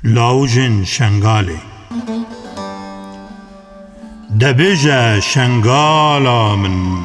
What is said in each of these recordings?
لاوجن شنگاله دبیجه شنگالا من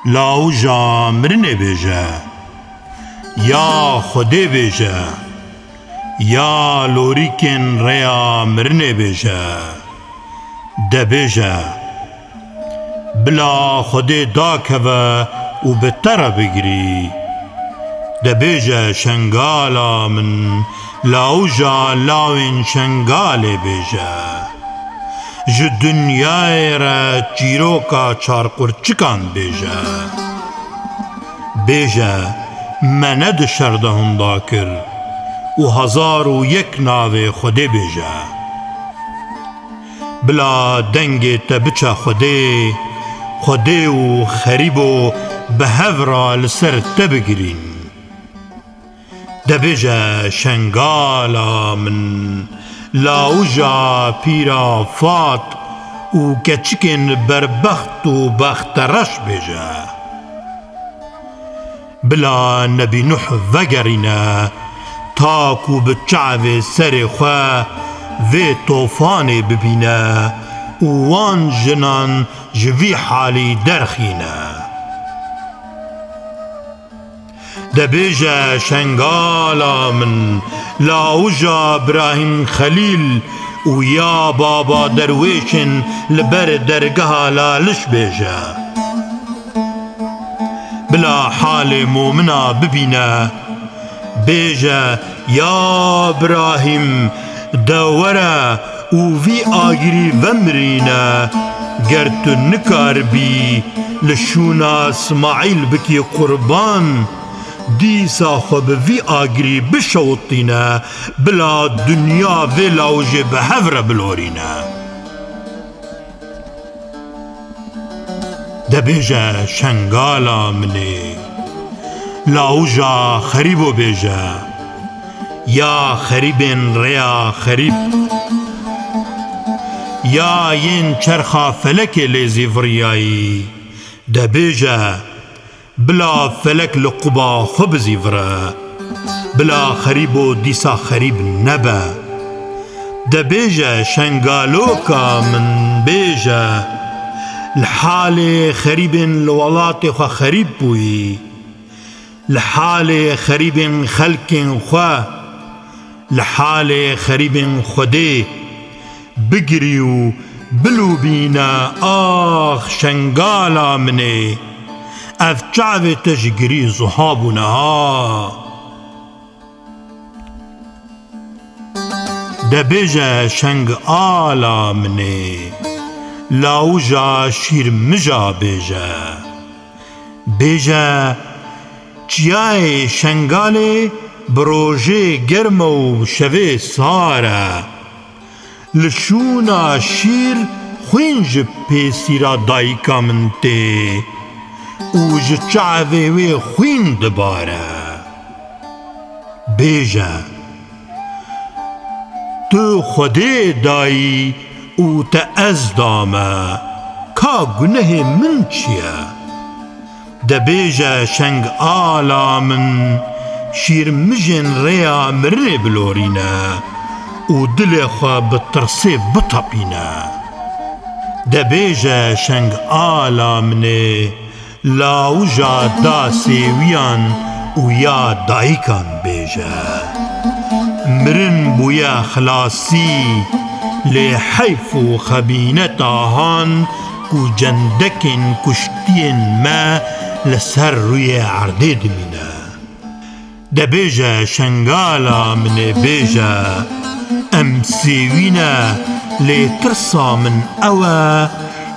لاوجا مرنه بیجه یا خودی بیجه یا لوریکن ریا مرنه بیجه دبیجه بلا خودی داکوه و بتره بگیری دبیجه شنگالا من لاوجا لاوین شنگاله بیجه ج دنیای را چیروکا چارقرچکان بیجه بیجه منه دشرده هندا کر و 1001 ناوی خودی بیجه بلا دنگ تبچه خودی و خریبو به هورا لسر تبگرین دبیجه شنگالا من لاوجا پیرا فات و کچکن بربخت و بخترش بیجه بلا نبی نوح وگرینه تاکو بچعو سر خواه و توفان ببینه و وان جنان جوی حالی درخینه دبیجه شنگالا من لاوجا ابراهیم خلیل و یا بابا درویشن لبر درگاه لالش بیجه بلا حال مومنا ببینه بیجه یا ابراهیم دوره و وی آگری ومرینه گر تو نکار بی لشونا اسماعیل بکی قربان دیسا خوب وی آگری بشوطینه بلا دنیا وی لاوجه به هفره بلورینه دبیجه شنگالا منی لاوجا خریبو بیجه یا خریبن ریا خریب یا ین چرخا فلک لیزی وریایی دبیجه بلا فلک لقبا خوب زیوره بلا خریبو دیسا خریب نبه دبیجه شنگالوکا من بیجه الحال خریبن لولات خوا خریب بوی الحال خریبن خلق خوا الحال خریبن خودی بگریو بلو بینا آخ شنگالا منی اف چعو تجگری زهابونها دبیجه شنگ آلا منی لاوجا شیر مجا بیجه چیای شنگاله بروژه گرم و شوه ساره لشونا شیر خوینج پیسیرا دایکا من تی و جچعوه وی خوین دباره بیجه تو خودی دایی و تا از دامه کا گنه من چیه دبیجه شنگ آلا من شیر مجن ریا مرنه بلورینه و دل خواه بترسه بطپینه دبیجه شنگ آلا منه لاوجا دا سیویان و یا دایکان بیجه مرن بویا خلاصی لی حیف و خبینت آهان کو جندکن کشتین ما لسر روی عرده دمینه دبیجه شنگالا من بیجه ام سیوینه لی ترسا من اوه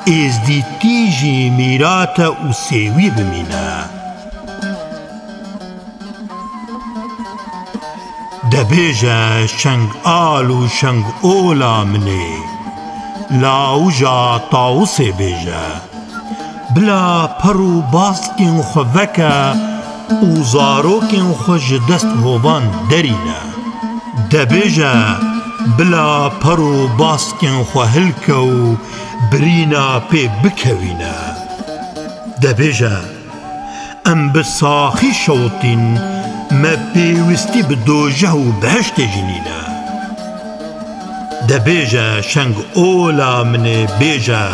از دی تیجی میرات و سیوی بمینه دبیجه شنگ آل و شنگ اولا منی لاوجا طاوس بیجه بلا پرو باستکن خوکه و زاروکن خوش دست هوبان درینه دبیجه بلا پرو باستکن خو هلکه و برینا پی بکوینه دبیجه ام بساخی شوطین ما پیوستی بدوجه و بهشت جنینه دبیجه شنگ اولا من بیجه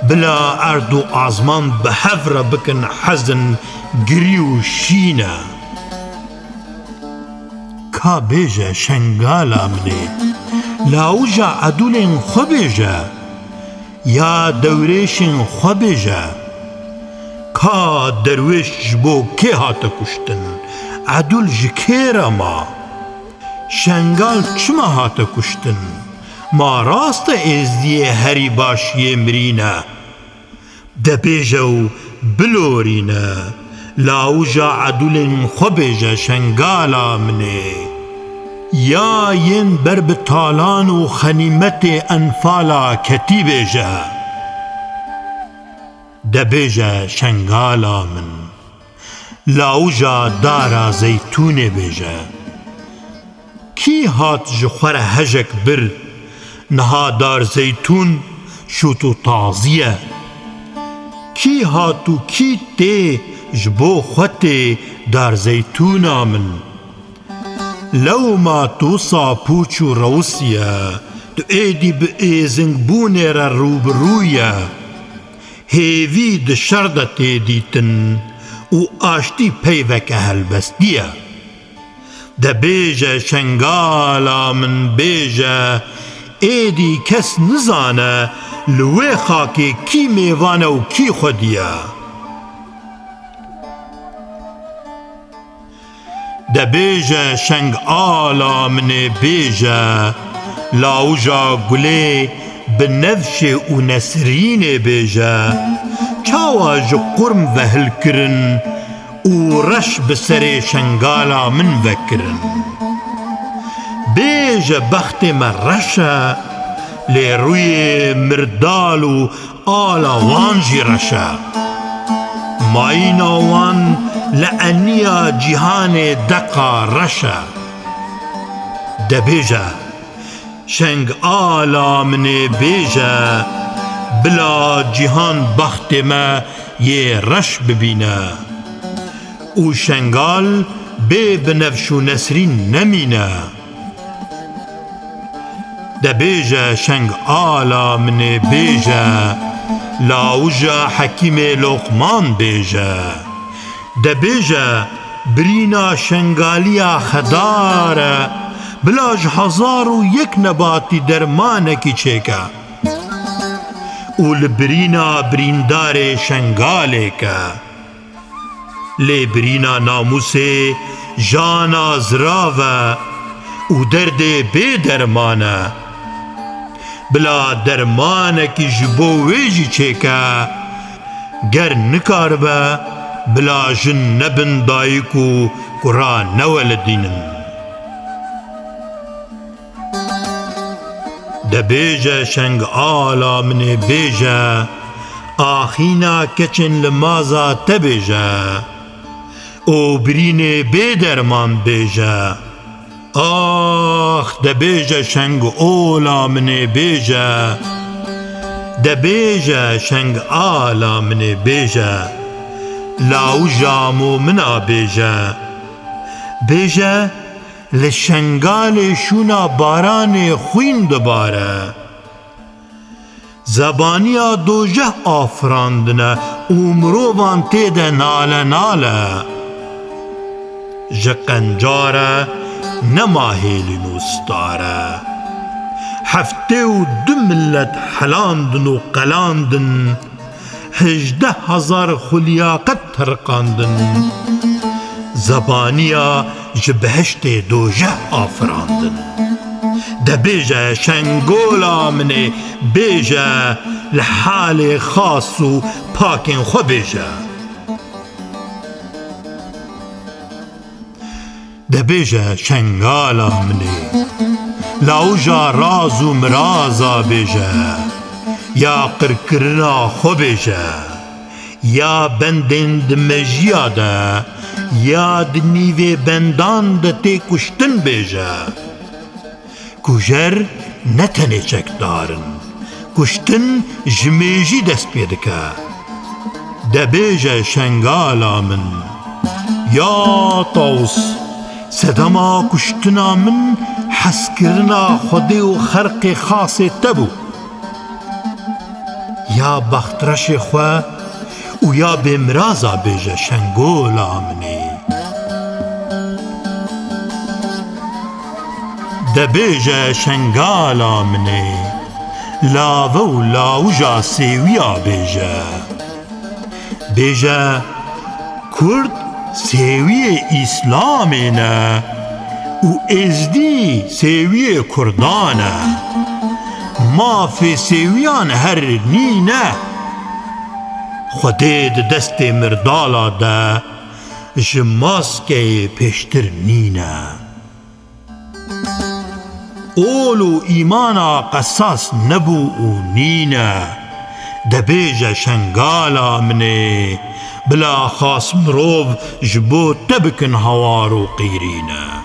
بلا ارد و آزمان به هفره بکن حزن گری و شینه کا بیجه شنگالا منه لاوجا عدولین خو بیجه یا دوریشین خو بیجه کا درویش جبو که هاته کشتن عدول جکیره ما شنگال چما هاته کشتن ما راست ازدیه هری باشیه مرینه دبیجه و بلورینه لاوجا عدولین خو بیجه شنگالا منه یا ین بر بطالان و خنیمت انفالا کتی بیجه دبیجه شنگالا من لاوجا دارا زیتون بیجه کی هات جخور هجک بر نها دار زیتون شوتو تازیه کی هاتو کی تی جبو خوته دار زیتونا من لو ما توصا پوچو روسیه تو ایدی به ایزنگ بونه را روبرویه هیوی ده شرده تیدیتن و آشتی پیوک هلبستیه ده بیجه شنگالا من بیجه ایدی کس نزانه لوی خاکی کی میوانه و کی خودیه ده بیجه شنگ آلا من بیجه لاوجا گله بنفش و نسرین بیجه چاوا جو قرم وهل کرن و رش بسر شنگالا من وکرن بیجه بخت من رشه لی روی مردال و آلا وانجی رشه ماینا وان لعنیا جهان دقا رشه دبیجه شنگ آلا من بیجه بلا جهان بخت ما یه رش ببینه او شنگال بی بنفش و نسرین نمینه دبیجه شنگ آلا من بیجه لاوجا حکیم لقمان بیجه دبیجه برینا شنگالیا خداره بلاج 1001 نباتی درمانه کی چیکه اول برینا بریندار شنگاله که لی برینا ناموسه جانا زراوه او درد بی درمانه بلا درمانه کی جبو ویجی چیکه گر نکار به بلا جن نبن دایکو کرا نولدینن دبیجه شنگ آلا من بیجه آخینا کچن لمازا تبیجه او برین بیدرمان بیجه آخ دبیجه شنگ اولا من بیجه دبیجه شنگ آلا من بیجه لاو جامو منا بیجه بیجه لشنگال شونا باران خوین دباره زبانیا دوجه آفراندنه امرو وان تیده ناله ناله جقنجاره نماهیلی نوستاره هفته و 2 ملت حلاندن و قلاندن 18,000 خلیاقت ترقاندن زبانیا جبهشت دوجه آفراندن دبیجه شنگولا منه بیجه لحال خاص و پاکن خو بیجه دبیجه شنگالا منه لاوجا راز و مرازا بیجه یا قرکرنا خو بیجه یا بندند مجیا ده یا دنیوی بندان ده تی کشتن بیجه کجر نتنه چک دارن کشتن جمیجی دست پیدکه دبیجه شنگالا من یا طوس سدما کشتنا من حسکرنا خودی و خرق خاص تبو یا بخترش خو و یا بمرازا بیجه شنگولا منی دبیجه شنگالا منی لاوه و لاوجا سیویا بیجه بیجه کرد سیوی اسلامینه و ازدی سیوی کردانه مافی سیویان هر نینه خودی دست مردالا ده جماسکه پیشتر نینه اولو ایمانا قصاص نبو و نینه دبیجه شنگالا منی بلا خاص مروف جبو تبکن هوارو قیرینه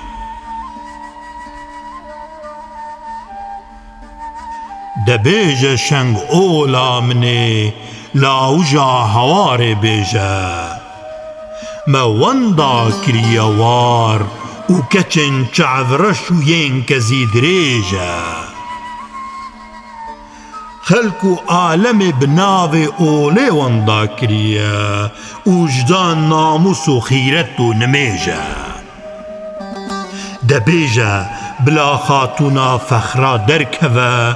دبیجه شنگ اولا منی لاوجا هوار بیجه موندا کریوار و کچن چعورش و ین کزید ریجه خلکو عالم بناو اوله وندا کریه وجدان ناموس و خیرت و نمیجه دبیجه بلا خاتونا فخرا درکوه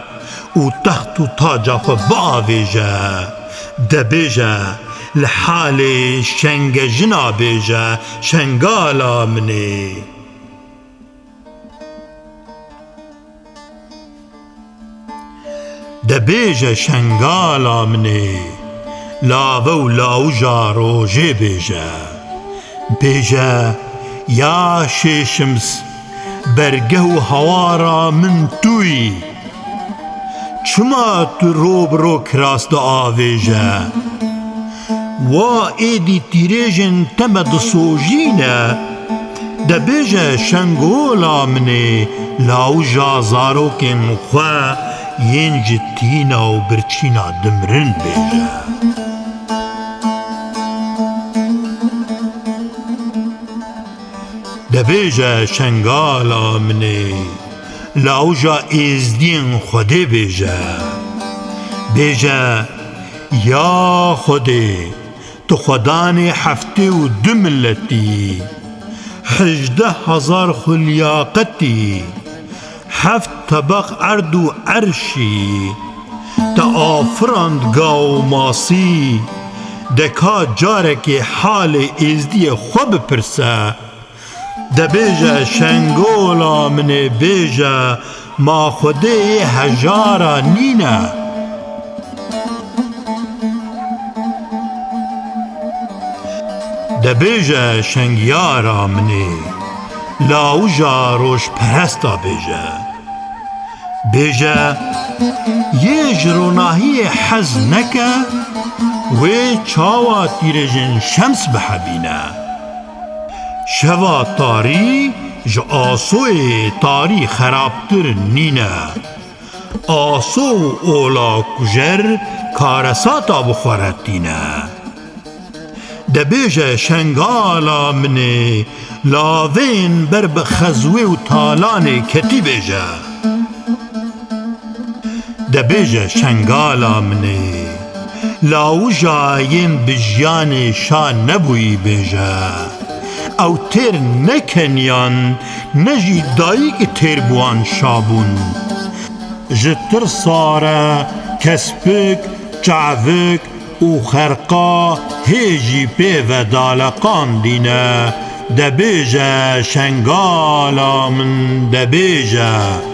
و تخت و تاجا خو باویجه دبیجه لحال شنگ جنا بیجه شنگالا منی دبیجه شنگالا منی لاوه و لاوجا روژه بیجه بیجه یا شیشمس برگه و هوارا من توی چما تو روب رو کراست آویجه و ایدی تیریجن تمد سوجینه دبیجه شنگولا منی لاوجا زاروکن خواه ین جتینا و برچینا دمرن بیجه دبیجه شنگالا منی لاوجا ازدین خودی بیجه بیجه یا خودی تو خدان هفته و دو ملتی 18,000 خلیاقتی 7 طبق ارد و عرشی تا آفراند گاو ماسی دکا جارک حال ازدی خوب پرسه دبیجه شنگولا من بیجه ما خودی هجارا نینه دبیجه شنگیارا منی لاوجا روش پرستا بیجه بیجه یه جروناهی حز نکه و چاوا تیرجن شمس بحبینه شوا تاری جو آسوی تاری خرابتر نینه آسو اولا کجر کارساتا بخورتینه دبیجه شنگالا منی لاوین بر بخزوی و تالان کتی بیجه دبیجه شنگالا منی لاوجا ین بجیان شا نبوی بیجه او تیر نکنیان نجی دایی که تیر بوان شابون جتر ساره کسپک چعوک و خرقا هیجی پی و دالقان دینه دبیجه شنگالا من دبیجه